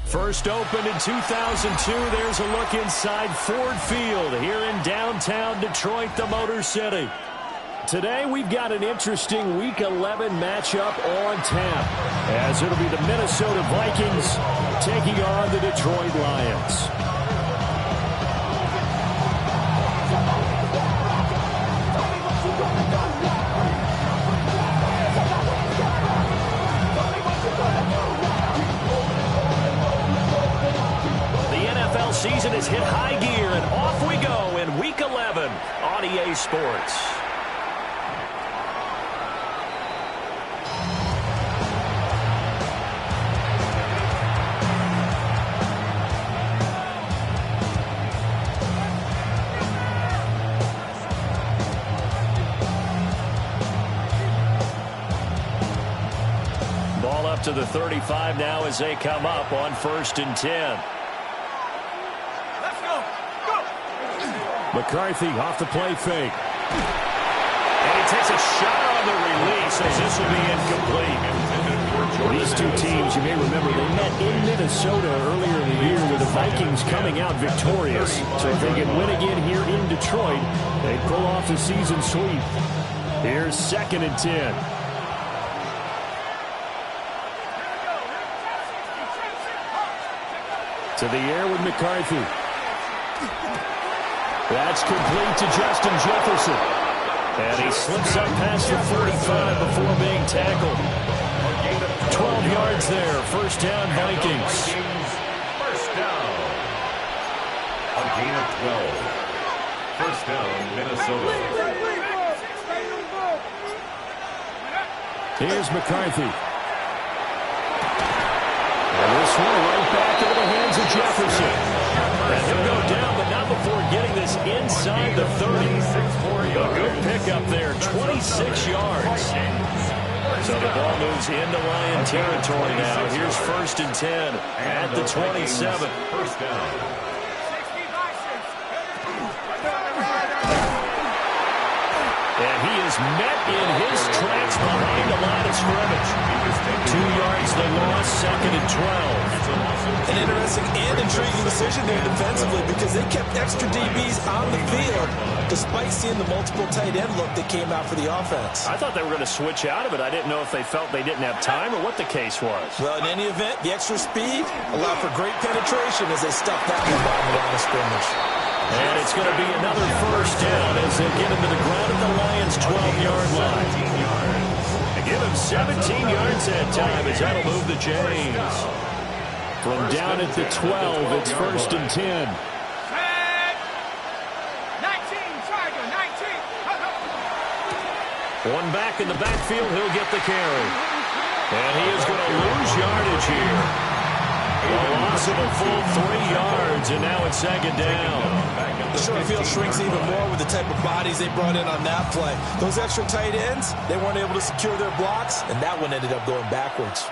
First opened in 2002, there's a look inside Ford Field here in downtown Detroit, the Motor City. Today we've got an interesting Week 11 matchup on tap, as it'll be the Minnesota Vikings taking on the Detroit Lions. Season has hit high gear, and off we go in Week 11 on EA Sports. Ball up to the 35 now as they come up on 1st and 10. McCarthy off the play fake. And he takes a shot on the release as this will be incomplete. These two teams, you may remember, they met in Minnesota earlier in the year with the Vikings coming out victorious. So if they can win again here in Detroit, they pull off a season sweep. Here's 2nd and 10. To the air with McCarthy. That's complete to Justin Jefferson. And he slips up past the 45 before being tackled. 12 yards there. First down, Vikings. First down. A gain of 12. First down, Minnesota. Here's McCarthy. And this one right back into the hands of Jefferson. And he'll go down, but not before getting this inside the 30. A good pickup there, 26 yards. So the ball moves into Lion territory now. Here's 1st and 10 at the 27. First down. And he is met in his tracks behind the line of scrimmage. 2 yards the loss, 2nd and 12. An interesting and intriguing decision there defensively because they kept extra DBs on the field despite seeing the multiple tight end look that came out for the offense. I thought they were going to switch out of it. I didn't know if they felt they didn't have time or what the case was. Well, in any event, the extra speed allowed for great penetration as they stuffed that one behind the line of scrimmage. And it's going to be another first down as they get into the ground at the Lions' 12-yard line. They give him 17 yards that time as that'll move the chains. From down at the 12, it's 1st and 10. One back in the backfield, he'll get the carry. And he is going to lose yardage here. A loss of a full 3 yards, and now it's 2nd down. The short field shrinks even more with the type of bodies they brought in on that play. Those extra tight ends, they weren't able to secure their blocks, and that one ended up going backwards.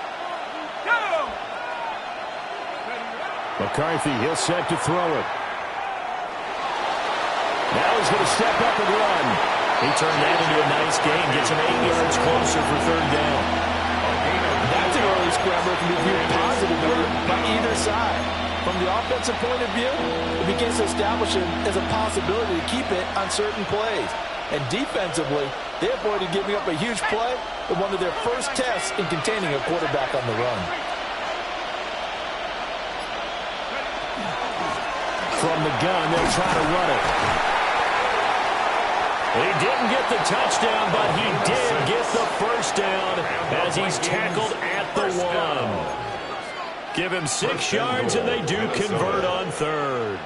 McCarthy, he'll set to throw it. Now he's going to step up and run. He turned that into a nice gain, gets him 8 yards closer for 3rd down. That's an early scramble that can be viewed positively by either side. From the offensive point of view, it begins to establish it as a possibility to keep it on certain plays. And defensively, they avoided giving up a huge play in one of their first tests in containing a quarterback on the run. From the gun, they'll try to run it. He didn't get the touchdown, but he did get the first down as he's tackled at the 1. Give him 6 yards, and they do convert on 3rd.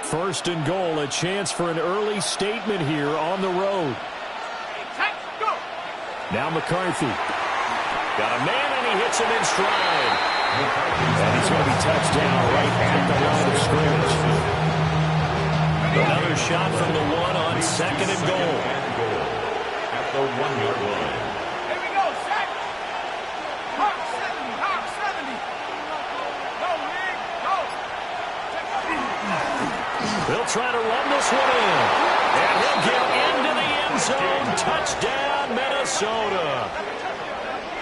1st and goal, a chance for an early statement here on the road. Now McCarthy. Got a man, and he hits him in stride. And he's going to be touched down right at the line of scrimmage. Another shot from the one on second and goal. At the 1-yard line. Here we go, set. Hawk 70, Hawk 70. Go, Rig, go. They'll try to run this one in. And he'll get into the end zone. Touchdown, Minnesota.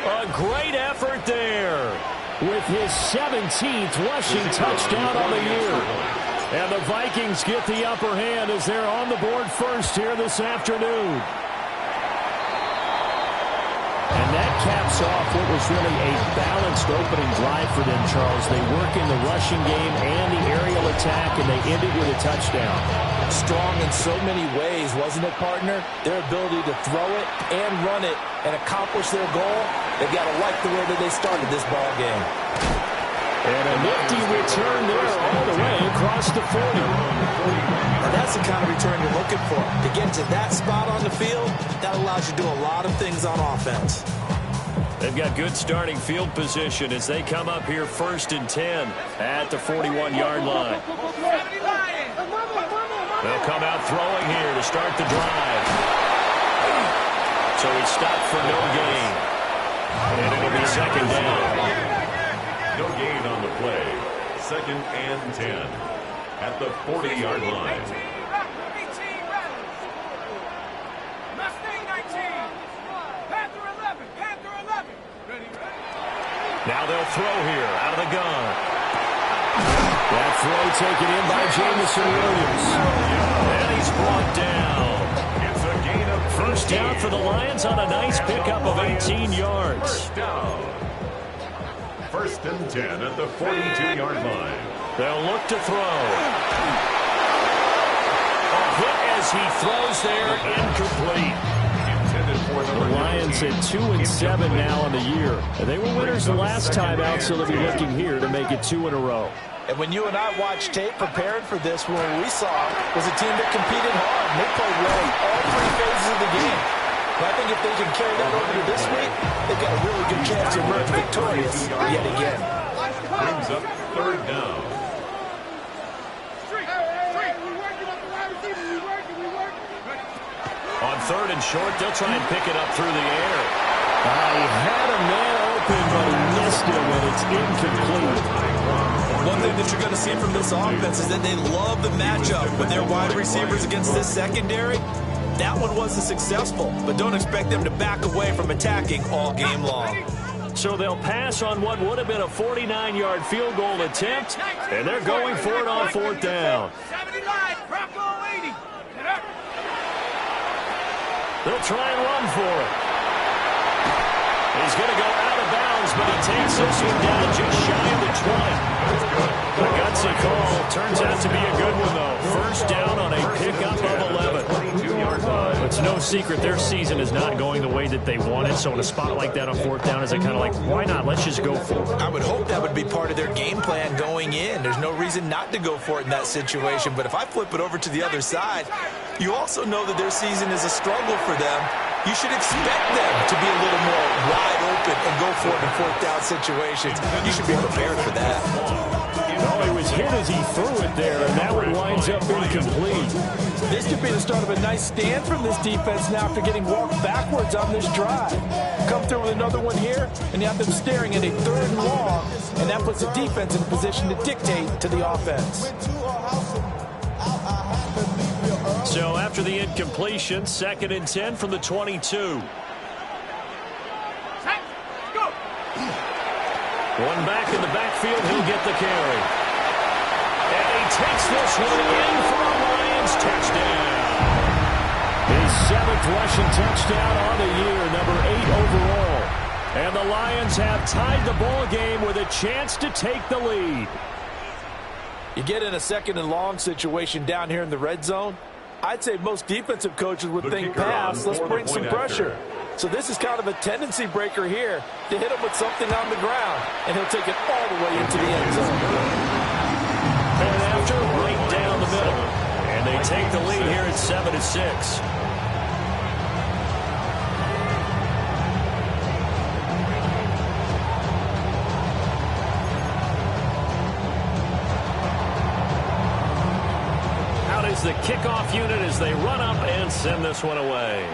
A great effort there. With his 17th rushing touchdown on the year. And the Vikings get the upper hand as they're on the board first here this afternoon. And that caps off what was really a balanced opening drive for them, Charles. They work in the rushing game and the aerial attack, and they end it with a touchdown. Strong in so many ways, wasn't it, partner? Their ability to throw it and run it and accomplish their goal, they've got to like the way that they started this ball game. And a nifty return there all the way across the 40. And that's the kind of return you're looking for. To get to that spot on the field, that allows you to do a lot of things on offense. They've got good starting field position as they come up here 1st and 10 at the 41-yard line. They'll come out throwing here to start the drive. So he stopped for no gain. And it'll be second down. No gain on the play. 2nd and 10 at the 40-yard line. Mustang 19. Panther 11. Panther 11. Ready. Now they'll throw here out of the gun. That throw taken in by Jameson Williams. And he's brought down. It's a gain of First down for the Lions on a nice pickup of 18 yards. First down. 1st and 10 at the 42-yard line. They'll look to throw. A hit as he throws there, incomplete. Intended for The Lions at 2-7 now on the year. And they were winners the last time out, so they'll be looking here to make it 2 in a row. And when you and I watched tape preparing for this, what we saw was a team that competed hard. And they played well all 3 phases of the game. But I think if they can carry that over to this week, they've got a really good chance to emerge victorious yet again. brings up 3rd down. On 3rd and short, they'll try and pick it up through the air. He had a man open, but he missed it when it's incomplete. One thing that you're going to see from this offense is that they love the matchup with their wide receivers against this secondary. That one wasn't successful, but don't expect them to back away from attacking all game long. So they'll pass on what would have been a 49-yard field goal attempt, and they're going for it on 4th down. 79, Bronco 80. They'll try and run for it. He's going to go out of bounds, but he takes this one down just shy of the 20. A gutsy call. Turns out to be a good one, though. First down on a pickup of 11. It's no secret their season is not going the way that they wanted, so in a spot like that on 4th down, is it kind of like, why not? Let's just go for it. I would hope that would be part of their game plan going in. There's no reason not to go for it in that situation. But if I flip it over to the other side, you also know that their season is a struggle for them. You should expect them to be a little more wide open and go for it in 4th down situations. You should be prepared for that. No, he was hit as he threw it there, and that one winds up incomplete. This could be the start of a nice stand from this defense now after getting walked backwards on this drive. Come through with another one here, and you have them staring at a 3rd and long, and that puts the defense in a position to dictate to the offense. So after the incompletion, 2nd and 10 from the 22. One back in the backfield, he'll get the carry. And he takes this one in for a Lions touchdown. His 7th rushing touchdown on the year, number 8 overall. And the Lions have tied the ball game with a chance to take the lead. You get in a 2nd and long situation down here in the red zone, I'd say most defensive coaches would think pass, let's bring some pressure. So this is kind of a tendency breaker here to hit him with something on the ground, and he'll take it all the way into the end zone. And after, right down the middle. And they take the lead here at 7-6. is the kickoff unit as they run up and send this one away.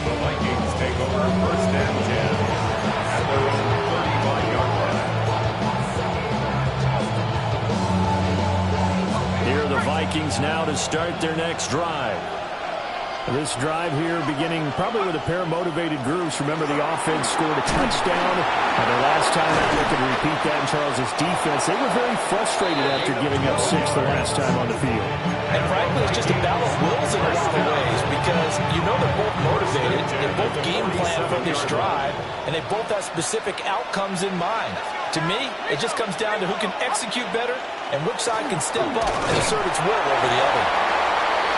The Vikings take over first and 10 at their own 35-yard line. Here are the Vikings now to start their next drive. This drive here beginning probably with a pair of motivated groups. Remember, the offense scored a touchdown. And their last time out, they could repeat that in Charles' defense. They were very frustrated after giving up 6 the last time on the field. And frankly, it's just a battle of wills in a lot of ways because you know they're both motivated. They both game plan for this drive, and they both have specific outcomes in mind. To me, it just comes down to who can execute better and which side can step up and assert its will over the other.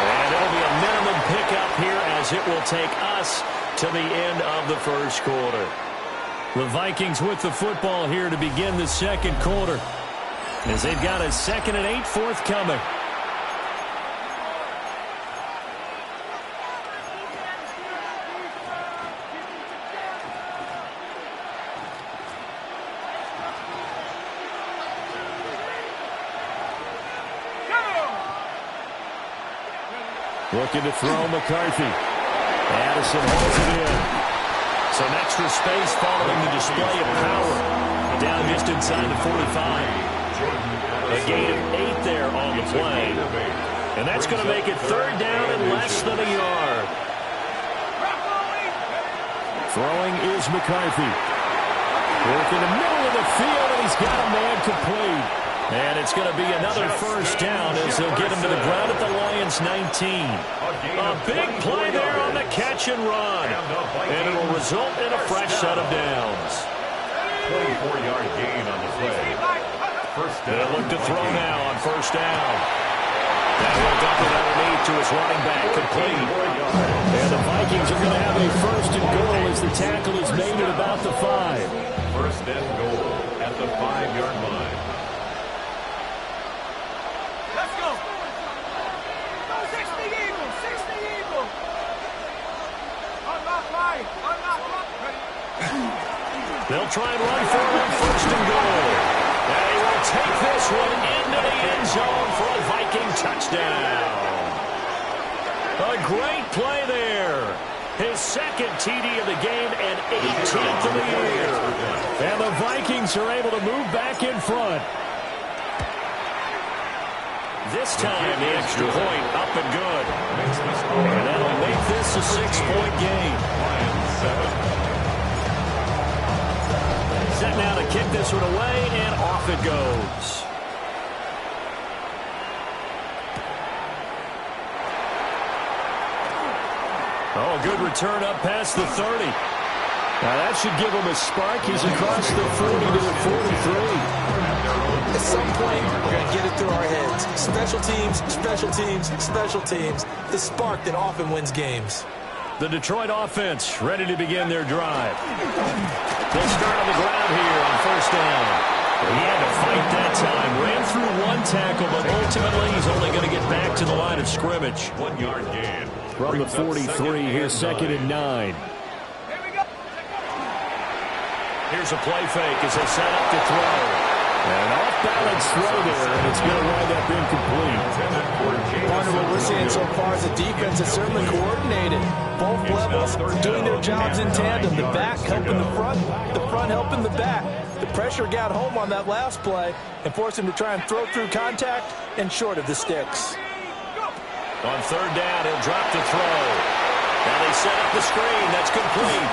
And it'll be a minimum pickup here as it will take us to the end of the first quarter. The Vikings with the football here to begin the second quarter as they've got a 2nd and 8 forthcoming. Looking to throw McCarthy. Addison holds it in. Some extra space following the display of power. Down just inside the 45. A gain of 8 there on the play. And that's going to make it 3rd down and less than a yard. Throwing is McCarthy. Working the middle of the field, and he's got a man complete. And it's going to be another first down as they'll get him to the ground at the Lions' 19. A big play there on the catch and run. And it will result in a fresh set of downs. 24-yard gain on the play. First down. They'll look to throw now on first down. That will dump it underneath to his running back, complete. And the Vikings are going to have a first and goal as the tackle is made at about the 5. First and goal at the 5-yard line. Let's go. 60 Eagles, 60 Eagles. Unlock right, unlock right. They'll try and run for it on first and goal. And he will take this one into the end zone for a Viking touchdown. A great play there. His 2nd TD of the game and 18th of the year. And the Vikings are able to move back in front. This time, the extra point up and good. And that'll make this a 6-point game. Set now to kick this one away, and off it goes. Oh, good return up past the 30. Now that should give him a spark. He's across the 40 to the 43. At some point, we're going to get it through our heads. Special teams, special teams, special teams. The spark that often wins games. The Detroit offense ready to begin their drive. They'll start on the ground here on first down. He had to fight that time. Ran through one tackle, but ultimately he's only going to get back to the line of scrimmage. 1-yard gain. From the 43, here's 2nd and 9. Here's a play fake as they set up to throw. An off-balance throw there, and it's going to wind up incomplete. Partner, what we're seeing so far is the defense is certainly coordinated. Both levels doing their jobs in tandem. The back helping the front helping the back. The pressure got home on that last play and forced him to try and throw through contact and short of the sticks. On third down, he'll drop to throw. Now they set up the screen. That's complete.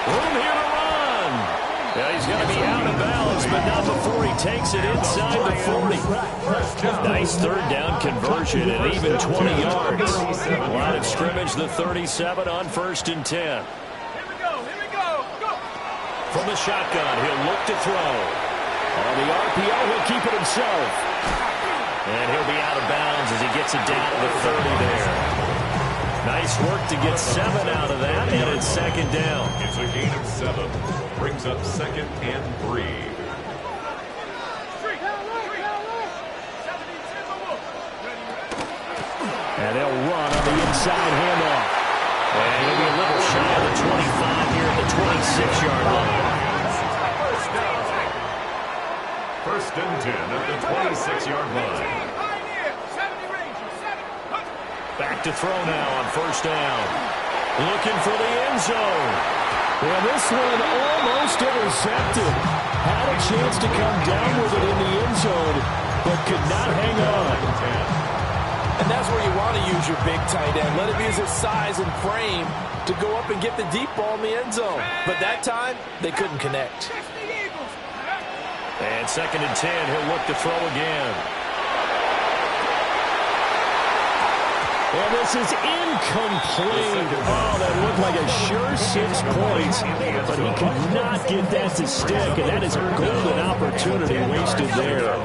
Room here to run. Yeah, he's going to be out of bounds, but not before he takes it inside the 40. Nice third down conversion and even 20 yards. Line of scrimmage, the 37 on first and 10. Here we go, go. From the shotgun, he'll look to throw. On the RPO, he'll keep it himself. And he'll be out of bounds as he gets it down to the 30 there. Nice work to get 7 out of that, and it's second down. It's a gain of 7. Brings up 2nd and 3. And they'll run on the inside handoff. And he'll be a little shy of the 25 here at the 26-yard line. First and 10 at the 26-yard line. Back to throw now on first down. Looking for the end zone. Well, this one almost intercepted. Had a chance to come down with it in the end zone, but could not hang on. And that's where you want to use your big tight end. Let him use his size and frame to go up and get the deep ball in the end zone. But that time, they couldn't connect. And second and 10, he'll look to throw again. And this is incomplete. Oh, that looked like a sure 6 points, but he could not get that to stick, and that is a golden opportunity wasted there.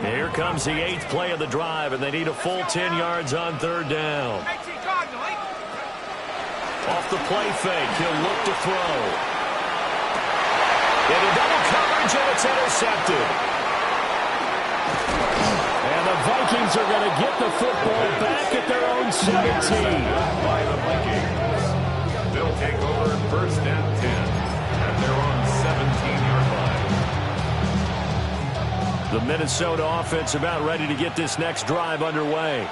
Here comes the 8th play of the drive, and they need a full 10 yards on third down. Off the play fake, he'll look to throw. Into double coverage, and it's intercepted. And the Vikings are going to get the football back at their own 17. By the Vikings. They'll take over first and 10 at their own 17-yard line. The Minnesota offense about ready to get this next drive underway.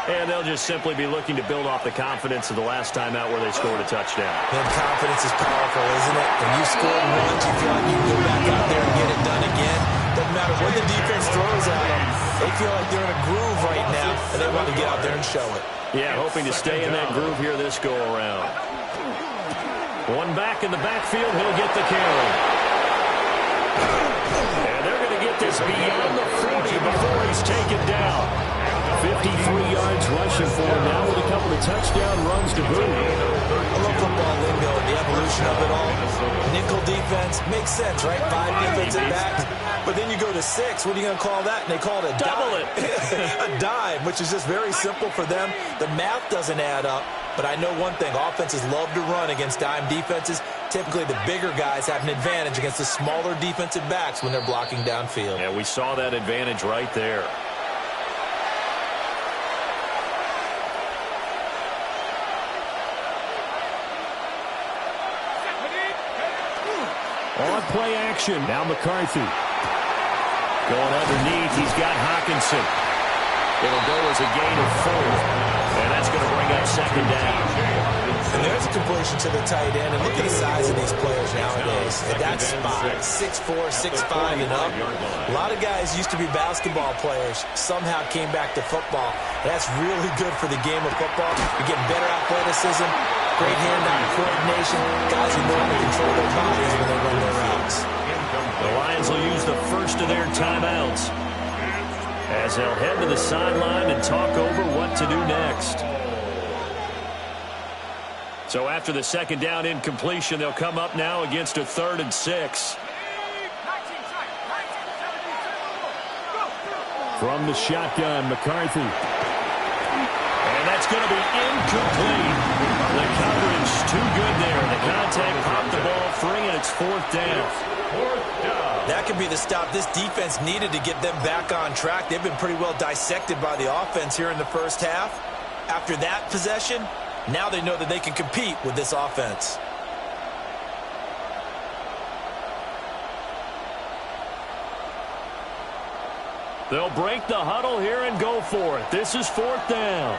And they'll just simply be looking to build off the confidence of the last time out where they scored a touchdown. And confidence is powerful, isn't it? When you score once, you feel like you can go back out there and get it done again. Doesn't matter what the defense throws at them. They feel like they're in a groove right now, and they want to get out there and show it. Yeah, hoping to stay in that groove here this go-around. One back in the backfield, he'll get the carry. And they're going to get this beyond the 40 before he's taken down. 53 yards rushing for him now with a couple of touchdown runs to boot. I love football lingo, the evolution of it all. Nickel defense makes sense, right? 5 defensive backs. But then you go to 6. What are you going to call that? And they call it a double dime. A dime, which is just very simple for them. The math doesn't add up. But I know one thing. Offenses love to run against dime defenses. Typically, the bigger guys have an advantage against the smaller defensive backs when they're blocking downfield. Yeah, we saw that advantage right there. On play action, now McCarthy. Going underneath, he's got Hockenson. It'll go as a gain of 4. And that's going to bring up second down. And there's a completion to the tight end. And look at the size of these players nowadays. At that spot, 6'4", 6'5", and up. A lot of guys used to be basketball players, somehow came back to football. That's really good for the game of football. You're getting better athleticism, great hand-eye coordination. Guys who know how to control their bodies when they run their routes. The Lions will use the first of their timeouts as they'll head to the sideline and talk over what to do next. So after the second down incompletion, they'll come up now against a 3rd and 6. From the shotgun, McCarthy. And that's going to be incomplete. The coverage too good there. The contact popped the ball free, and it's 4th down. That could be the stop this defense needed to get them back on track. They've been pretty well dissected by the offense here in the first half. After that possession, now they know that they can compete with this offense. They'll break the huddle here and go for it. This is 4th down.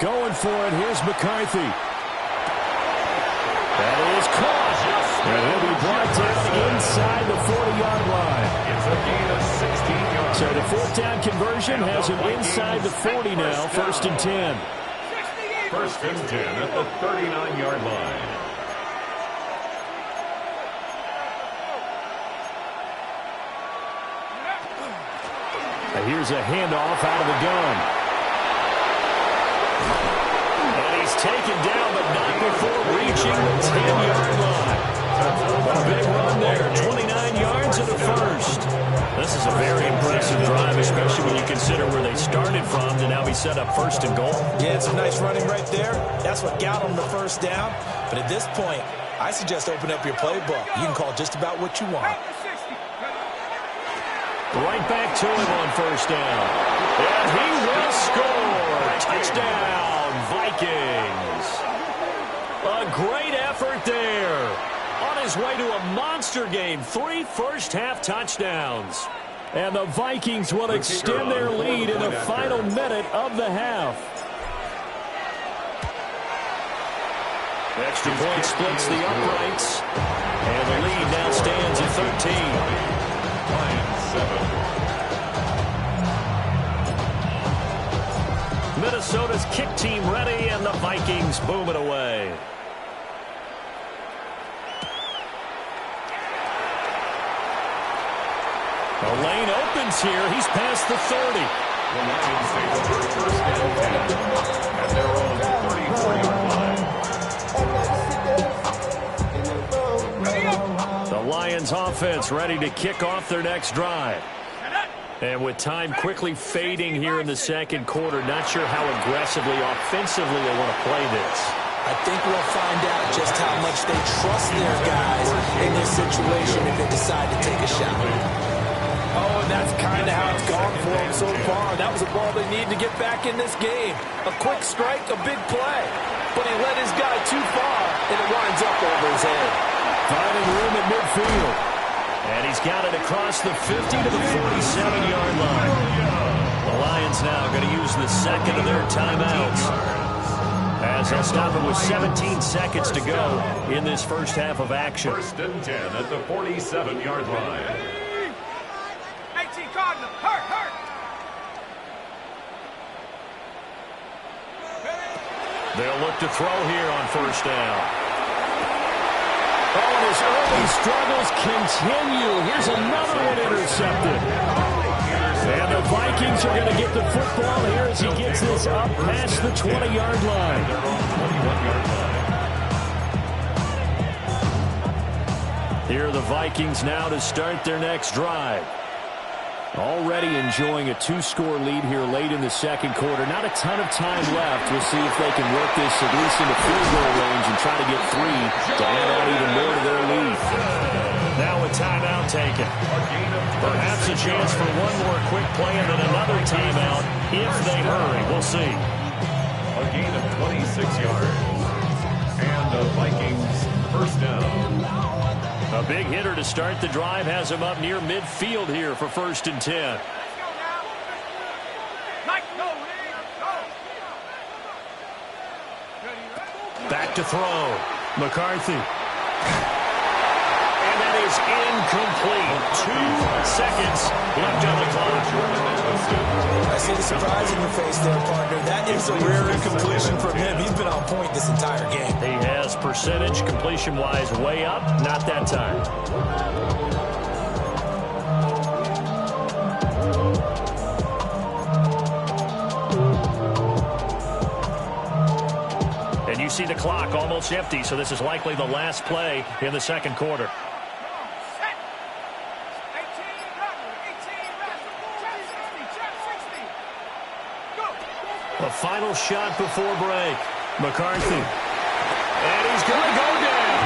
Going for it. Here's McCarthy. That is caught. And he'll be brought down inside the 40-yard line. It's a gain of 16 yards. So the 4th down conversion has him inside the 40 now. 1st and 10. First and 10 at the 39-yard line. And here's a handoff out of the gun. And he's taken down, but not before reaching the 10-yard line. A big run there, 29 yards in the first. This is a very impressive drive, especially when you consider where they started from to now be set up 1st and goal. Yeah, it's some nice running right there. That's what got them the first down. But at this point, I suggest open up your playbook. You can call just about what you want. Right back to him on 1st down. And he will score. Touchdown, Vikings. A a great effort there. On his way to a monster game, 3 first-half touchdowns. And the Vikings will extend their lead in the final minute of the half. Extra point splits the uprights. And the lead now stands at 13. Lions 7. Minnesota's kick team ready, and the Vikings boom it away. The lane opens here. He's past the 30. The Lions take over first and 10 at their own 34-yard line. The Lions offense ready to kick off their next drive. And with time quickly fading here in the second quarter, not sure how aggressively, offensively they want to play this. I think we'll find out just how much they trust their guys in this situation if they decide to take a shot. Oh, and that's kind of how it's gone for them so far. That was a ball they need to get back in this game. A quick strike, a big play. But he led his guy too far, and it winds up over his head. Finding room at midfield. And he's got it across the 50 to the 47-yard line. The Lions now going to use the second of their timeouts, as they'll stop it with 17 seconds to go in this first half of action. First and 10 at the 47-yard line. 18 Cardinal, hurt. They'll look to throw here on first down. Oh, and his early struggles continue. Here's another one intercepted. And the Vikings are going to get the football here as he gets this up past the 20-yard line. Here are the Vikings now to start their next drive. Already enjoying a 2-score lead here late in the second quarter. Not a ton of time left. We'll see if they can work this at least into field goal range and try to get 3 to add on even more to their lead. Now a timeout taken. Perhaps a chance for one more quick play and then another timeout if they hurry. We'll see. A gain of 26 yards. And the Vikings first down. A big hitter to start the drive has him up near midfield here for first and 10. Let's go now. Go, Lee. Go. Back to throw. McCarthy. And that is incomplete. 2 seconds left on the clock. I see the surprise in your face there, partner. That is a rare incompletion from him. He's been on point this entire game. He has percentage completion-wise way up. Not that time. And you see the clock almost empty, so this is likely the last play in the second quarter. Set. 18 rest. Trap 60. Go. A final shot before break. McCarthy. And he's going to go down.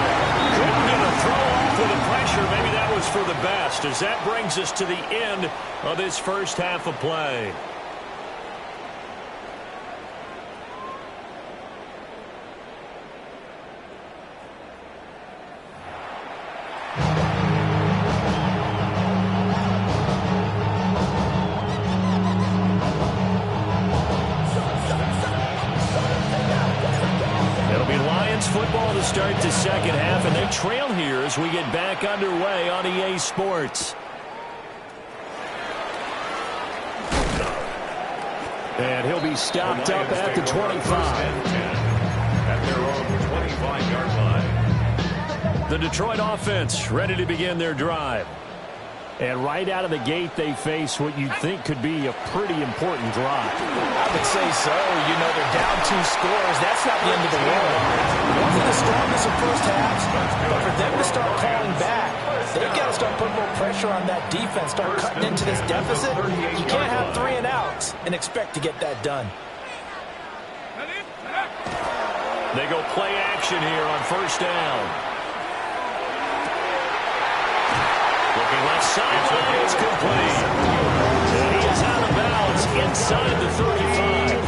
Couldn't get a throw off with the pressure. Maybe that was for the best, as that brings us to the end of this first half of play. Football to start the second half, and they trail here as we get back underway on EA Sports. And he'll be stopped up at the 25. At their own 25-yard line. The Detroit offense ready to begin their drive. And right out of the gate, they face what you'd think could be a pretty important drive. I would say so. You know, they're down 2 scores. That's not the end of the world. Wasn't the strongest in first halves, but for them to start calling back, they've got to start putting more pressure on that defense, start cutting into this deficit. You can't have 3 and outs and expect to get that done. They go play action here on first down. Looking left side, it's complete. And he is out of bounds inside the 35.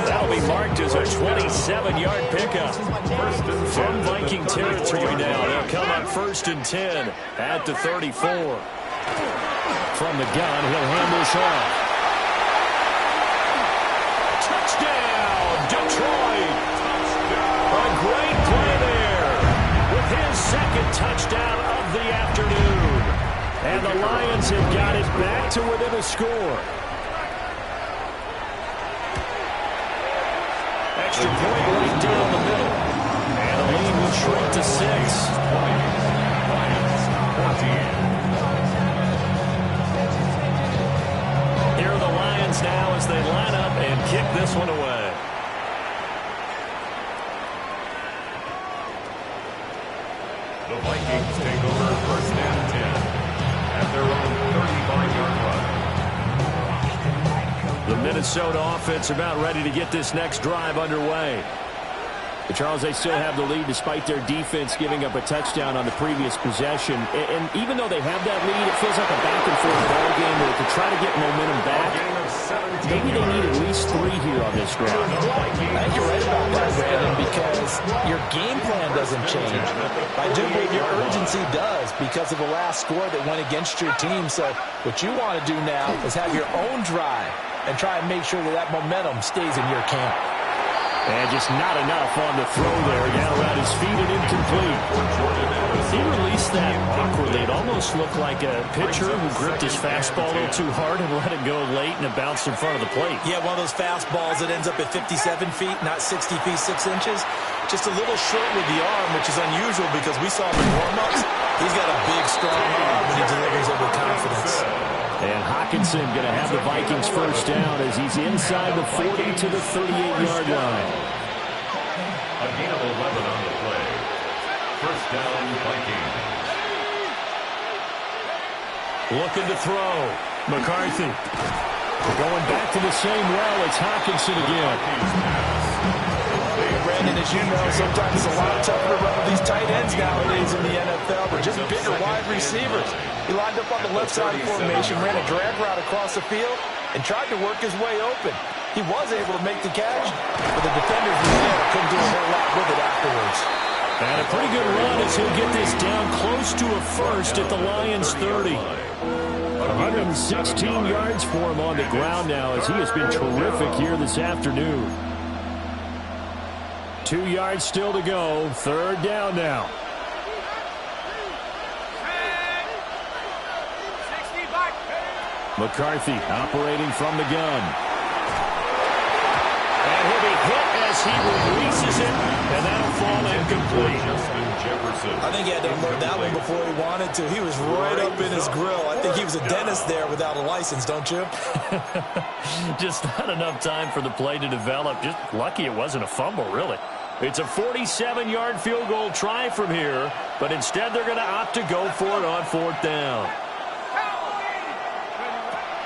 That'll be marked as a 27-yard pickup. From Viking territory now. They'll come on 1st and 10 at the 34. From the gun, he'll hand this off. Touchdown, Detroit! A great play there with his second touchdown of the afternoon. And the Lions have got it back to within a score. Extra point right down the middle. And the lead will shrink to 6. Here are the Lions now as they line up and kick this one away. The Vikings take over 1st and 10 at their own 35-yard line. The Minnesota offense about ready to get this next drive underway. But Charles, they still have the lead despite their defense giving up a touchdown on the previous possession. And even though they have that lead, it feels like a back-and-forth ball game where to try to get momentum back, maybe they need at least 3 here on this drive. I think you're right about that, Brandon, because your game plan doesn't change. I do believe your urgency does because of the last score that went against your team. So what you want to do now is have your own drive and try and make sure that that momentum stays in your camp. And just not enough on the throw there. Down around his feet and incomplete. He released that awkwardly. It almost looked like a pitcher who gripped his fastball a little too hard and let it go late, and it bounced in front of the plate. Yeah, one of those fastballs that ends up at 57 feet, not 60 feet, 6 inches. Just a little short with the arm, which is unusual because we saw him in warm-ups. He's got a big, strong arm, and he delivers it with confidence. And Hockenson going to have the Vikings first down as he's inside the 40 to the 38-yard line. A gain of 11 on the play. First down, Vikings. Looking to throw. McCarthy. Going back to the same well. It's Hockenson again. Brandon, as you know, sometimes it's a lot tougher to run with these tight ends nowadays in the NFL. They're just bigger wide receivers. He lined up on the left side formation, ran a drag route across the field, and tried to work his way open. He was able to make the catch, but the defenders were there, couldn't do a whole lot with it afterwards. And a pretty good run as he'll get this down close to a first at the Lions 30. 116 yards for him on the ground now as he has been terrific here this afternoon. 2 yards still to go. 3rd down now. McCarthy operating from the gun. And he'll be hit as he releases it, and that'll fall incomplete. I think he had to unload that one before he wanted to. He was right up in his grill. I think he was a dentist there without a license, don't you? Just not enough time for the play to develop. Just lucky it wasn't a fumble, really. It's a 47-yard field goal try from here, but instead they're going to opt to go for it on 4th down.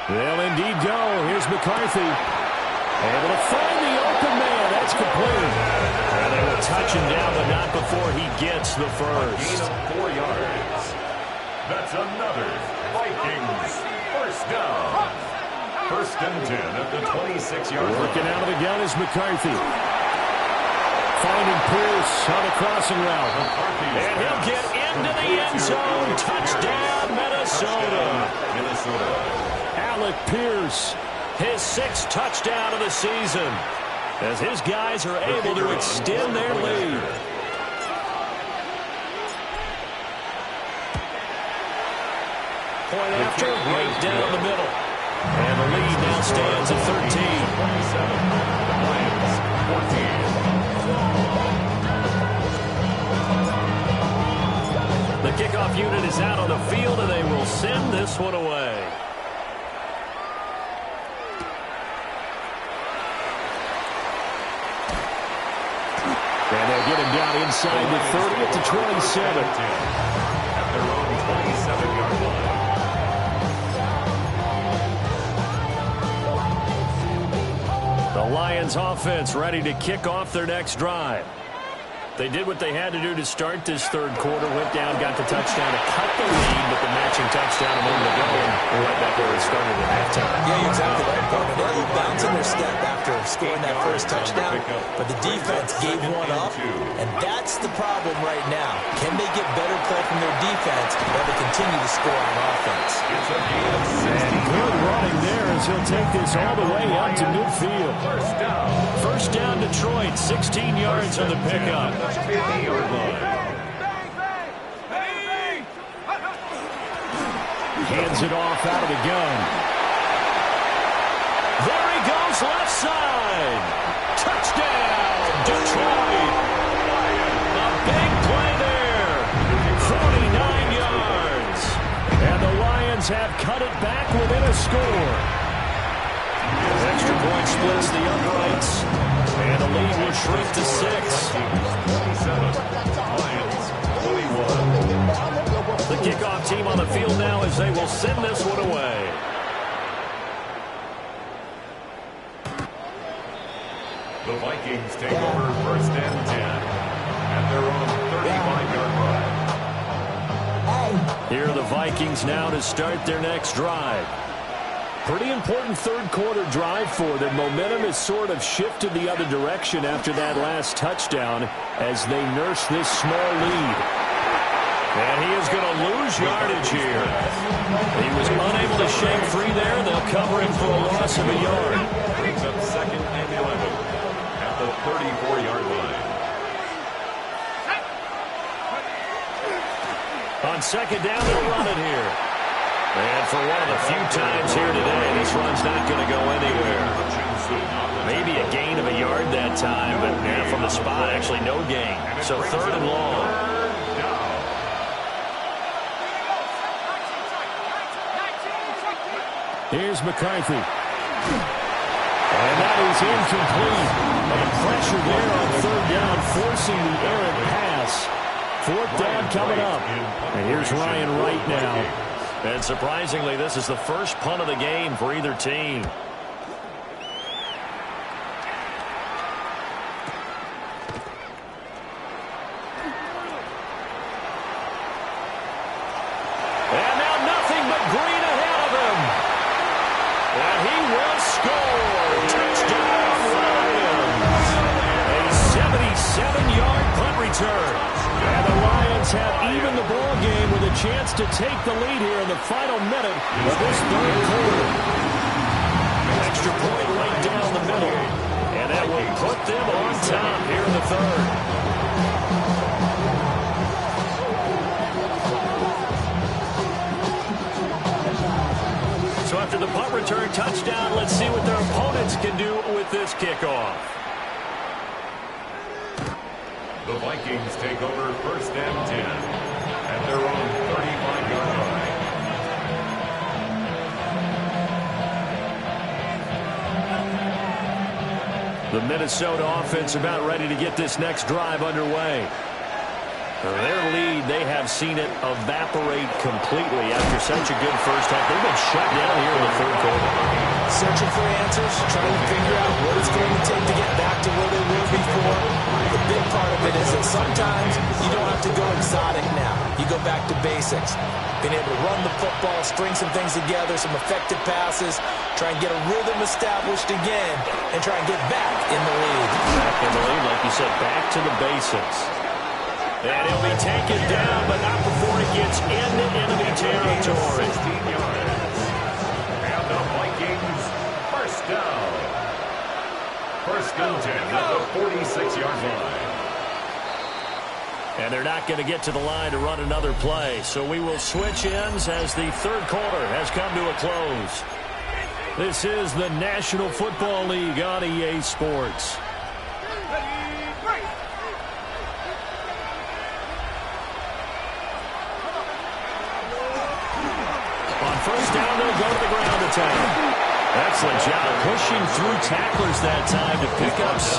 They'll indeed go. Here's McCarthy. Able to find the open man. That's complete. And they will touch him down, but not before he gets the first. 4 yards. That's another Vikings first down. 1st and 10 at the 26-yard line. Working out of the gun is McCarthy. Finding Pierce on the crossing route. And he'll get into the end zone. Touchdown, Minnesota. Alec Pierce, his 6th touchdown of the season, as his guys are able to extend their lead. Point after, right down the middle. And the lead now stands at 13. The kickoff unit is out on the field, and they will send this one away. And they'll get him down inside the 30 at the 27. At their own 27-yard line. The Lions offense ready to kick off their next drive. They did what they had to do to start this third quarter, went down, got the touchdown to cut the lead, but the matching touchdown a moment ago, and we're right back where it started at halftime. Yeah, you're exactly right, Gordon. They were bouncing their step after scoring that first touchdown, but the defense gave one up, and that's the problem right now. Can they get better play from their defense while they continue to score on offense? And good running there as he'll take this all the way out to midfield. First down, Detroit, 16 yards on the pickup. Hands it off out of the gun. There he goes, left side. Touchdown, Detroit. A big play there. 49 yards. And the Lions have cut it back within a score. Extra point splits the uprights. And the lead will shrink to 6. 27. Lions, 21. The kickoff team on the field now as they will send this one away. The Vikings take over first and 10 at their own 35-yard line. Here are the Vikings now to start their next drive. Pretty important third quarter drive for them. Momentum has sort of shifted the other direction after that last touchdown as they nurse this small lead. And he is going to lose yardage here. He was unable to shake free there. They'll cover him for a loss of a yard. Brings up second and 11 at the 34-yard line. On second down, they'll run it here. And for one of the few times here today, this run's not going to go anywhere. Maybe a gain of a yard that time, but from the spot, actually no gain. So third and long. Here's McCarthy. And that is incomplete. And the pressure there on third down, forcing the errant pass. Fourth down coming up. And here's Ryan Wright now. And surprisingly, this is the first punt of the game for either team. And now nothing but green ahead of him. And he will score. Touchdown, Lions. A 77-yard punt return. And the Lions have even the ball game with a chance to take the lead here in the final minute of this third quarter. Extra point right down the middle. And that will put them on top here in the third. So after the punt return touchdown, let's see what their opponents can do with this kickoff. The Vikings take over first and 10 at their own 35-yard line. The Minnesota offense about ready to get this next drive underway. Their lead, they have seen it evaporate completely after such a good first half. They've been shut down here in the third quarter. Searching for answers, trying to figure out what it's going to take to get back to where they were before. The big part of it is that sometimes you don't have to go exotic now. You go back to basics. Being able to run the football, string some things together, some effective passes, try and get a rhythm established again, and try and get back in the lead. Back in the lead, like you said, back to the basics. And he'll be taken down, but not before he gets into enemy territory. 16 yards. And the Vikings first down. First and 10 at the 46-yard line. And they're not going to get to the line to run another play. So we will switch ends as the third quarter has come to a close. This is the National Football League on EA Sports. First down, they'll go to the ground attack. Excellent job pushing through tacklers that time to pick up 6.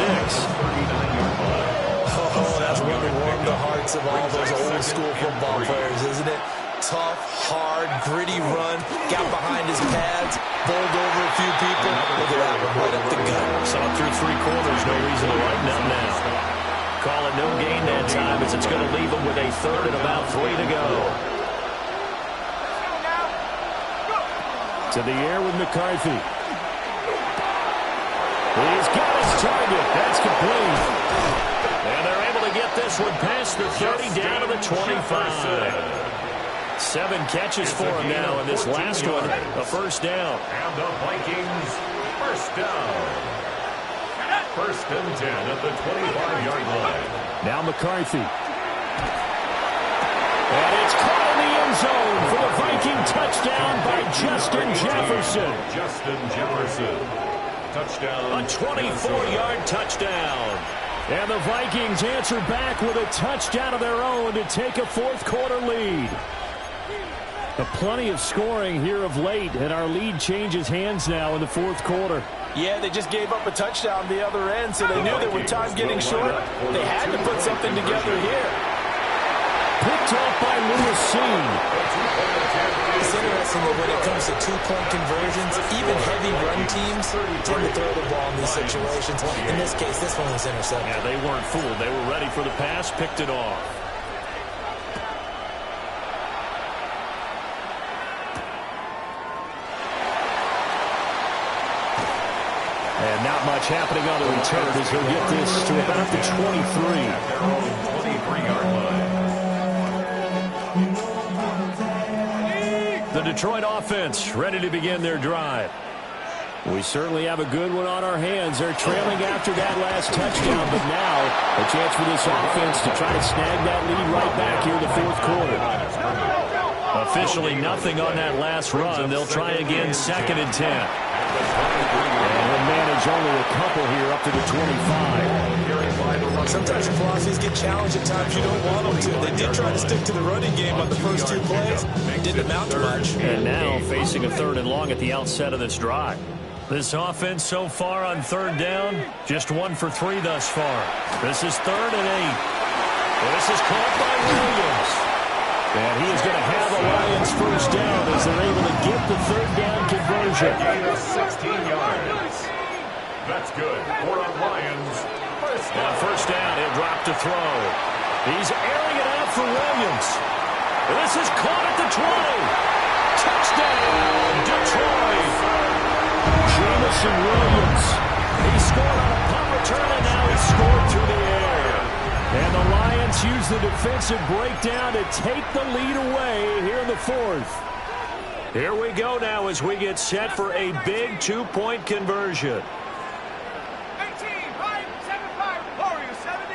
Oh, that's really warmed the hearts of all those old school football players, isn't it? Tough, hard, gritty run, got behind his pads, bowled over a few people. Look at that one, right up the gut. So through 3 quarters, no reason to lighten up now. Call it no gain that time as it's going to leave them with a third and about 3 to go. To the air with McCarthy. He's got his target. That's complete. And they're able to get this one past the 30 down to the 25. 7 catches for him now, and this last one, a first down. And the Vikings, first down. First and 10 at the 25-yard line. Now McCarthy. And it's caught in the end zone for the Viking touchdown by Justin Jefferson. Justin Jefferson. Touchdown. A 24-yard touchdown. And the Vikings answer back with a touchdown of their own to take a fourth-quarter lead. Plenty of scoring here of late, and our lead changes hands now in the fourth quarter. Yeah, they just gave up a touchdown the other end, so they knew that with time getting short, they had to put something together here. Picked off by Lewis Cine. It's interesting that when it comes to two-point conversions, even heavy run teams tend to throw the ball in these situations. In this case, this one was intercepted. Yeah, they weren't fooled. They were ready for the pass, picked it off. And not much happening on the return as he'll get this to about the 23. 23-yard line. The Detroit offense ready to begin their drive. We certainly have a good one on our hands. They're trailing after that last touchdown, but now a chance for this offense to try to snag that lead right back here in the fourth quarter. Officially nothing on that last run. They'll try again, 2nd and 10. And we'll manage only a couple here up to the 25. Sometimes your philosophies get challenged at times you don't want them to. They did try to stick to the running game on the first 2 plays. Didn't amount to much. And now facing a 3rd and long at the outset of this drive. This offense so far on 3rd down, just 1 for 3 thus far. This is 3rd and 8. This is caught by Williams. And he is going to have a Lions first down as they're able to get the 3rd down conversion. 16 yards. That's good for a Lions first down. First down, he'll drop to throw. He's airing it out for Williams. This is caught at the 20. Touchdown, Detroit. Jamison Williams. He scored on a punt return, and now he scored through the air. And the Lions use the defensive breakdown to take the lead away here in the 4th. Here we go now as we get set for a big 2-point conversion. 18-5-7-5, Warriors 70.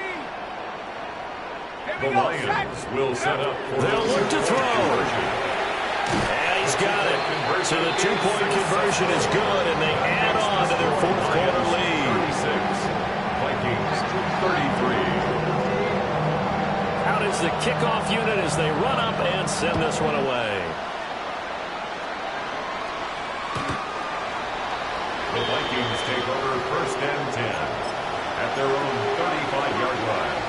The Lions will set up for They'll look to throw. And he's got it. So the 2-point conversion is good, and they add on to their fourth-quarter lead. 36, Vikings 33. Out is the kickoff unit as they run up and send this one away. The Vikings take over 1st and 10 at their own 35-yard line.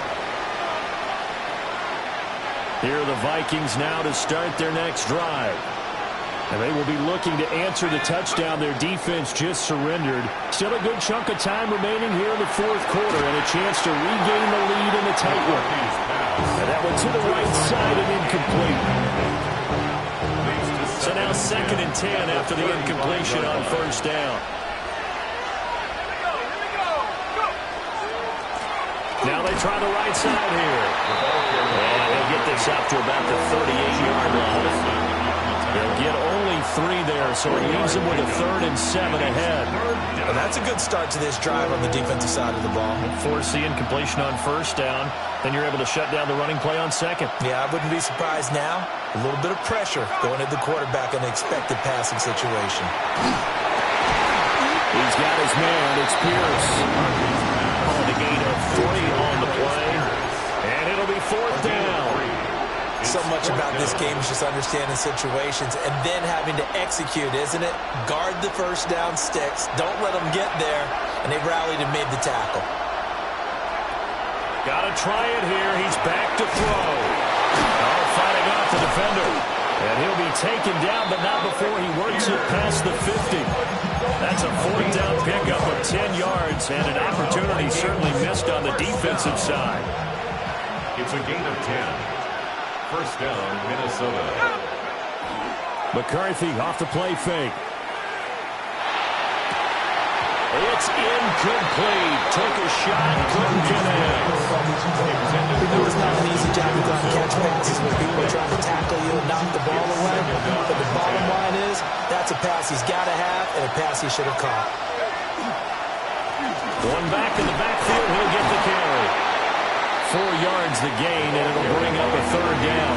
Here are the Vikings now to start their next drive. And they will be looking to answer the touchdown their defense just surrendered. Still a good chunk of time remaining here in the fourth quarter and a chance to regain the lead in the tight one. And that one to the right side and incomplete. So now 2nd and 10 after the incompletion on first down. Now they try the right side here. And they'll get this up to about the 38-yard line. They'll get only 3 there, so it leaves them with a 3rd and 7 ahead. Well, that's a good start to this drive on the defensive side of the ball. Force the incompletion on first down, then you're able to shut down the running play on 2nd. Yeah, I wouldn't be surprised now. A little bit of pressure going at the quarterback in an expected passing situation. He's got his man. It's Pierce. On the gain of 3 on the play, and it'll be 4th down. So much about this game is just understanding situations and then having to execute, isn't it? Guard the first down sticks. Don't let them get there. And they rallied and made the tackle. Got to try it here. He's back to throw. Fighting off the defender. And he'll be taken down, but not before he works it past the 50. That's a fourth down pickup of 10 yards and an opportunity certainly missed on the defensive side. It's a gain of 10. First down, Minnesota. McCarthy off the play fake. It's incomplete. Took a shot, couldn't get in. It was not an easy job to go and catch passes when people are trying to tackle you and knock the ball away. But the bottom line is, that's a pass he's got to have and a pass he should have caught. One back in the backfield, he'll get the carry. 4 yards the gain, and it'll bring up a third down.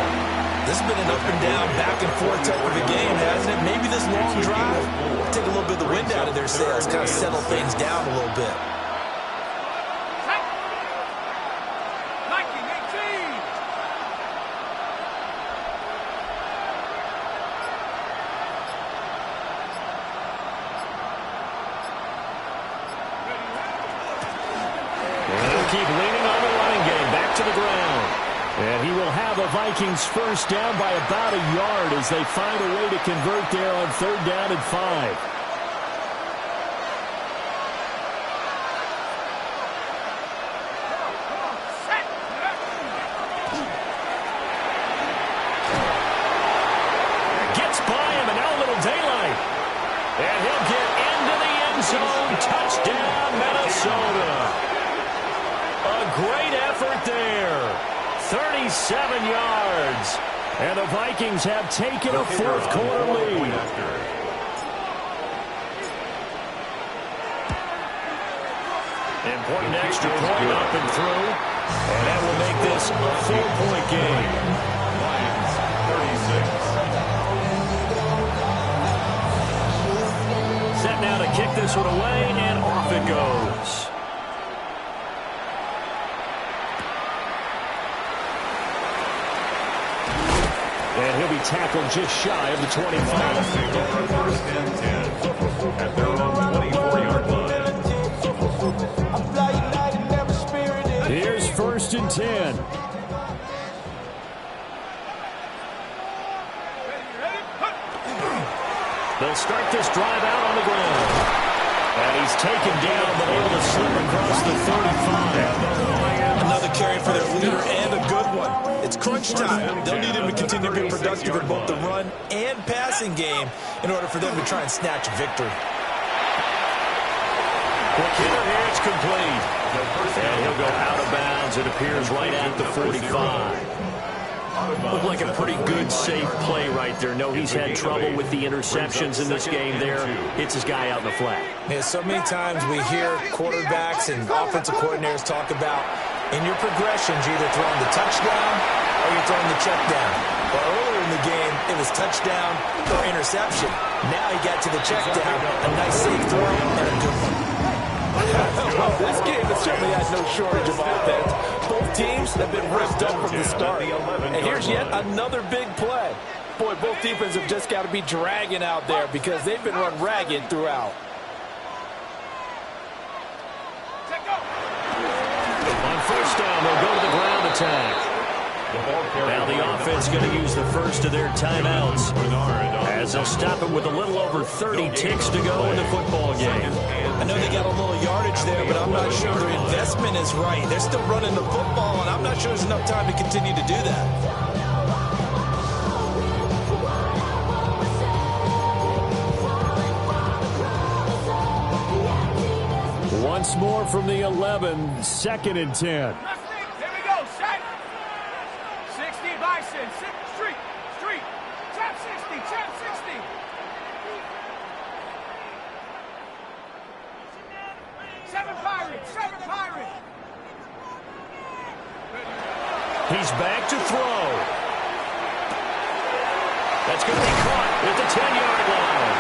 This has been an up and down, back and forth type of a game, hasn't it? Maybe this long drive take a little bit of the wind out of their sails, kind of settle things down a little bit. Keep leaning on the running game, back to the ground. And he will have the Vikings first down by about a yard as they find a way to convert there on third down and 5. Gets by him, and now a little daylight. And he'll get into the end zone. Touchdown, Minnesota. A great effort there. 37 yards. And the Vikings have taken a fourth quarter lead. Important extra point up and through. And that will make this a 4-point game. Lions 36. Set now to kick this one away, and off it goes. And he'll be tackled just shy of the 25. First and 10 at their own 24-yard line. Here's first and 10. They'll start this drive out on the ground. And he's taken down, but able to slip across the 35. Another carry for their leader and a good one. It's crunch time. They'll need him to continue to be productive in both the run and passing game in order for them to try and snatch a victory. Quick hitter here, it's complete. And he'll go out of bounds. It appears right at the 45. Looked like a pretty good, safe play right there. No, he's had trouble with the interceptions in this game there. Hits his guy out in the flat. Yeah, so many times we hear quarterbacks and offensive coordinators talk about in your progressions, you're either throwing the touchdown or you're throwing the check down. Well, earlier in the game, it was touchdown or interception. Now he got to the check down, a nice safe throw, and a good one. Well, this game has certainly had no shortage of offense. Both teams have been ripped up from the start. And here's yet another big play. Boy, both defenses have just got to be dragging out there because they've been run ragged throughout. On first down, they'll go to the ground attack. Now the offense going to use the first of their timeouts as they'll stop it with a little over 30 ticks to go in the football game. I know they got a little yardage there, but I'm not sure their investment is right. They're still running the football, and I'm not sure there's enough time to continue to do that. Once more from the 11, second and 10. Here we go, set. 60, Bison, street, trap 60, trap 60. Seven Pirates. He's back to throw. That's going to be caught at the 10-yard line.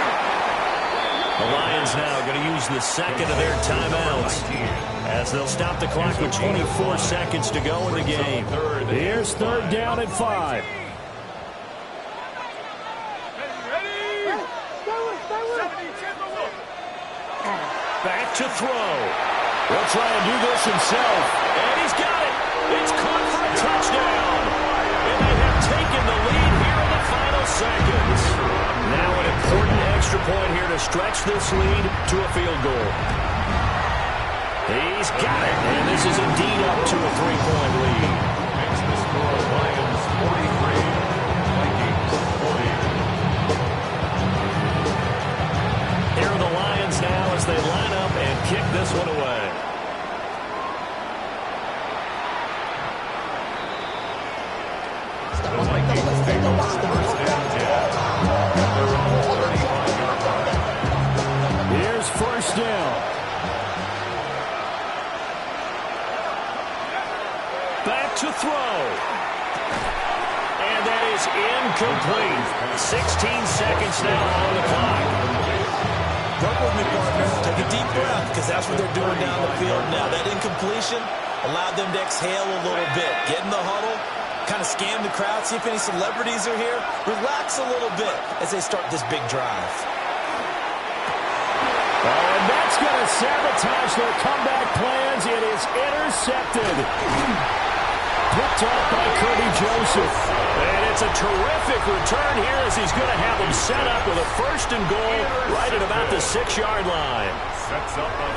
The Lions now going to use the second of their timeouts as they'll stop the clock with 24 seconds to go in the game. Here's third down and 5. Back to throw. He'll try and do this himself. And he's got it. It's caught for a touchdown. And they have taken the lead here in the final seconds. Now an important extra point here to stretch this lead to a field goal. He's got it, and this is indeed up to a 3-point lead. Makes the score Lions 43, Vikings 40. Here are the Lions now as they line up and kick this one away. The Vikings take over first and 10 at their own 35-yard line. Here's first down. Back to throw. And that is incomplete. 16 seconds now on the clock. Work with me, partner. Take a deep breath, because that's what they're doing down the field now. That incompletion allowed them to exhale a little bit. Get in the huddle, kind of scan the crowd, see if any celebrities are here. Relax a little bit as they start this big drive. And that's going to sabotage their comeback plans. It is intercepted. Picked off by Kirby Joseph. And it's a terrific return here as he's going to have them set up with a first and goal right at about the 6-yard line.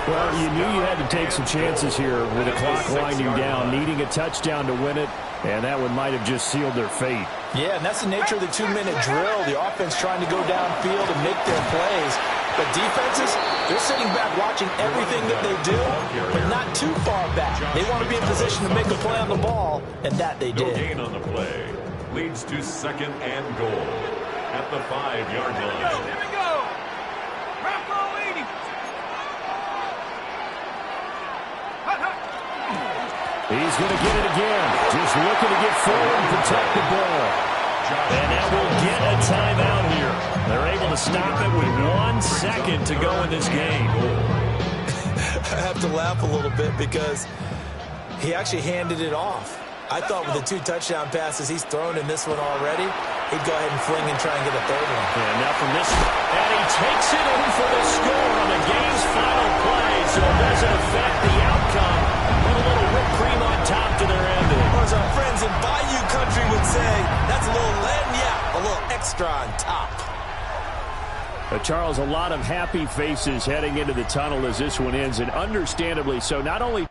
Well, you knew you had to take some chances here with the clock winding down, needing a touchdown to win it, and that one might have just sealed their fate. Yeah, and that's the nature of the 2-minute drill. The offense trying to go downfield and make their plays. But defenses, they're sitting back watching everything that they do, but not too far back. They want to be in position to make a play on the ball, and that they did. No gain on the play. Leads to second and goal at the 5-yard line. Here we go. Rocco leading. He's going to get it again. Just looking to get forward and protect the ball. And that will get a timeout here. They're able to stop it with 1 second to go in this game. I have to laugh a little bit because he actually handed it off. I thought with the 2 touchdown passes he's thrown in this one already, he'd go ahead and fling and try and get a third one. And now from this, and he takes it in for the score on the game's final play, so it doesn't affect the outcome. Put a little whipped cream on top to their ending. Or as our friends in Bayou Country would say, that's a little lagniappe, a little extra on top. Charles, a lot of happy faces heading into the tunnel as this one ends, and understandably so. Not only